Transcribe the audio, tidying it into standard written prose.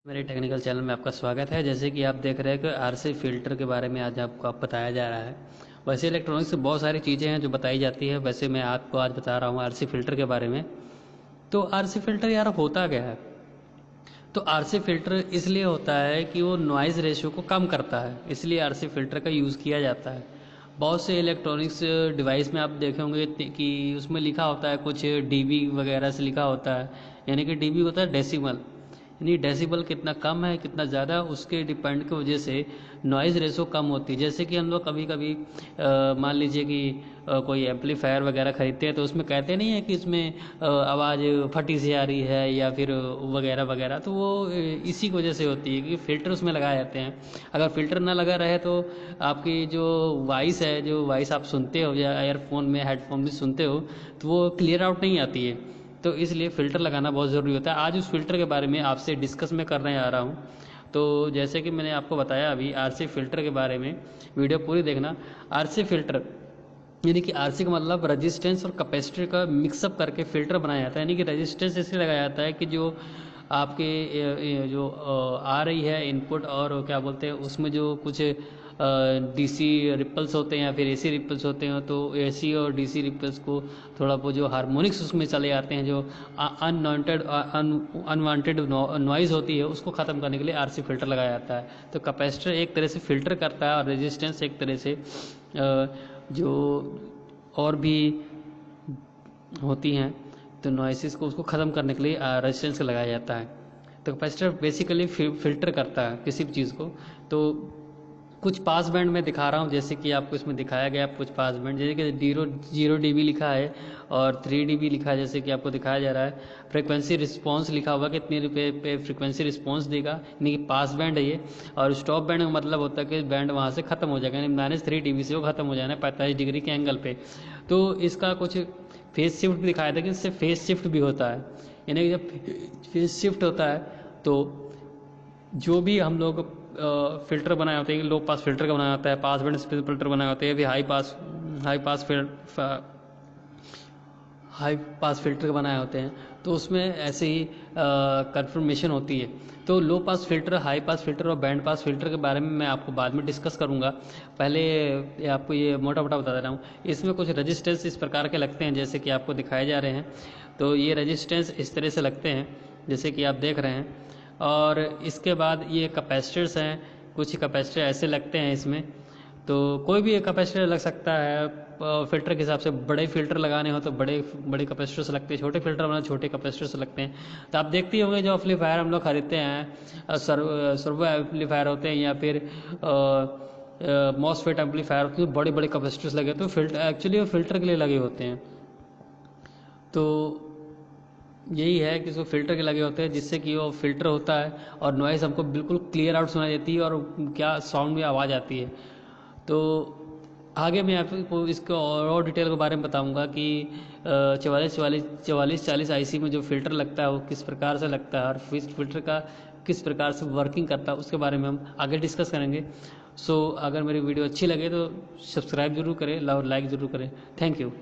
मेरे technical channel में आपका स्वागत है। जैसे कि आप देख रहे हैं कि आरसी फ़िल्टर के बारे में आज आपको बताया जा रहा है। वैसे इलेक्ट्रॉनिक्स से बहुत सारी चीज़ें हैं जो बताई जाती है, वैसे मैं आपको आज बता रहा हूँ आरसी फ़िल्टर के बारे में। तो आरसी फ़िल्टर यार होता क्या है? तो आरसी फ़िल्टर इसलिए होता है कि वो नॉइज़ रेशियो को कम करता है, इसलिए आरसी फ़िल्टर का यूज़ किया जाता है। बहुत से इलेक्ट्रॉनिक्स डिवाइस में आप देखे होंगे कि उसमें लिखा होता है कुछ डीबी वगैरह से लिखा होता है, यानी कि डीबी होता है डेसिमल, यानी डेसिबल कितना कम है कितना ज़्यादा, उसके डिपेंड की वजह से नॉइज़ रेशो कम होती है। जैसे कि हम लोग कभी कभी मान लीजिए कि कोई एम्पलीफायर वगैरह खरीदते हैं तो उसमें कहते नहीं है कि इसमें आवाज़ फटी सी आ रही है या फिर वगैरह वगैरह, तो वो इसी की वजह से होती है कि फ़िल्टर उसमें लगाए जाते हैं। अगर फ़िल्टर ना लगा रहे तो आपकी जो वॉइस है, जो वॉइस आप सुनते हो या एयरफोन में हेडफोन में सुनते हो, तो वो क्लियर आउट नहीं आती है। तो इसलिए फ़िल्टर लगाना बहुत ज़रूरी होता है। आज उस फ़िल्टर के बारे में आपसे डिस्कस मैं करने आ रहा हूँ। तो जैसे कि मैंने आपको बताया अभी आरसी फ़िल्टर के बारे में, वीडियो पूरी देखना। आरसी फ़िल्टर यानी कि आरसी का मतलब रजिस्टेंस और कैपेसिटर का मिक्सअप करके फ़िल्टर बनाया जाता है। यानी कि रजिस्टेंस इसलिए लगाया जाता है कि जो आपके जो आ रही है इनपुट और क्या बोलते हैं उसमें जो कुछ डीसी रिपल्स होते हैं या फिर एसी रिपल्स होते हैं, तो एसी और डीसी रिपल्स को थोड़ा वो जो हार्मोनिक्स उसमें चले जाते हैं, जो अनवांटेड अनवांटेड नॉइज़ होती है उसको ख़त्म करने के लिए आरसी फ़िल्टर लगाया जाता है। तो कैपेसिटर एक तरह से फ़िल्टर करता है और रेजिस्टेंस एक तरह से जो और भी होती हैं तो नॉइसेस को उसको ख़त्म करने के लिए रेजिस्टेंस लगाया जाता है। तो कैपेसिटर बेसिकली फ़िल्टर करता है किसी भी चीज़ को। तो कुछ पास बैंड में दिखा रहा हूँ, जैसे कि आपको इसमें दिखाया गया कुछ पास बैंड, जैसे कि जीरो डीबी लिखा है और 3 dB लिखा है, जैसे कि आपको दिखाया जा रहा है। फ्रिक्वेंसी रिस्पांस लिखा हुआ कि कितने रुपए पे फ्रिक्वेंसी रिस्पांस देगा, यानी कि पास बैंड है ये। और स्टॉप बैंड का मतलब होता है कि बैंड वहाँ से ख़त्म हो जाएगा, यानी -3 dB से वो ख़त्म हो जाना है 45 डिग्री के एंगल पे। तो इसका कुछ फेस शिफ्ट भी दिखाया था कि इससे फेस शिफ्ट भी होता है, यानी कि जब फेस शिफ्ट होता है तो जो भी हम लोग फ़िल्टर बनाए होते हैं, लो पास फ़िल्टर का बनाया होता है, पास बैंड फ़िल्टर बनाए होते हैं, फिर हाई पास फ़िल्टर बनाए होते हैं, तो उसमें ऐसे ही कन्फर्मेशन होती है। तो low pass filter, high pass filter और बैंड पास फ़िल्टर के बारे में मैं आपको बाद में डिस्कस करूंगा। पहले आपको ये मोटा मोटा बता दे रहा हूँ। इसमें कुछ रजिस्टेंस इस प्रकार के लगते हैं जैसे कि आपको दिखाए जा रहे हैं। तो ये रजिस्टेंस इस तरह से लगते हैं जैसे कि आप देख रहे हैं। और इसके बाद ये कैपेसिटर्स हैं, कुछ कैपेसिटर ऐसे लगते हैं इसमें। तो कोई भी एक कैपेसिटर लग सकता है फ़िल्टर के हिसाब से। बड़े फ़िल्टर लगाने हो तो बड़े बड़े कैपेसिटर से लगते हैं, छोटे फ़िल्टर बनाने छोटे कैपेसिटर से लगते हैं। तो आप देखते ही होंगे जो एम्पलीफायर हम लोग खरीदते हैं, सर्वो एम्पलीफायर होते हैं या फिर मॉसफेट एम्पलीफायर होते हैं, बड़े बड़े कैपेसिटर्स लगे तो फ़िल्टर एक्चुअली वो फ़िल्टर के लिए लगे होते हैं। तो यही है कि उसको फ़िल्टर के लगे होते हैं जिससे कि वो फ़िल्टर होता है और नॉइज़ हमको बिल्कुल क्लियर आउट सुनाई देती है और क्या साउंड में आवाज़ आती है। तो आगे मैं आपको इसको और डिटेल के बारे में बताऊंगा कि 4440 आईसी में जो फ़िल्टर लगता है वो किस प्रकार से लगता है और फ़िल्टर का किस प्रकार से वर्किंग करता है उसके बारे में हम आगे डिस्कस करेंगे। सो अगर मेरी वीडियो अच्छी लगे तो सब्सक्राइब ज़रूर करें और लाइक ज़रूर करें। Thank you.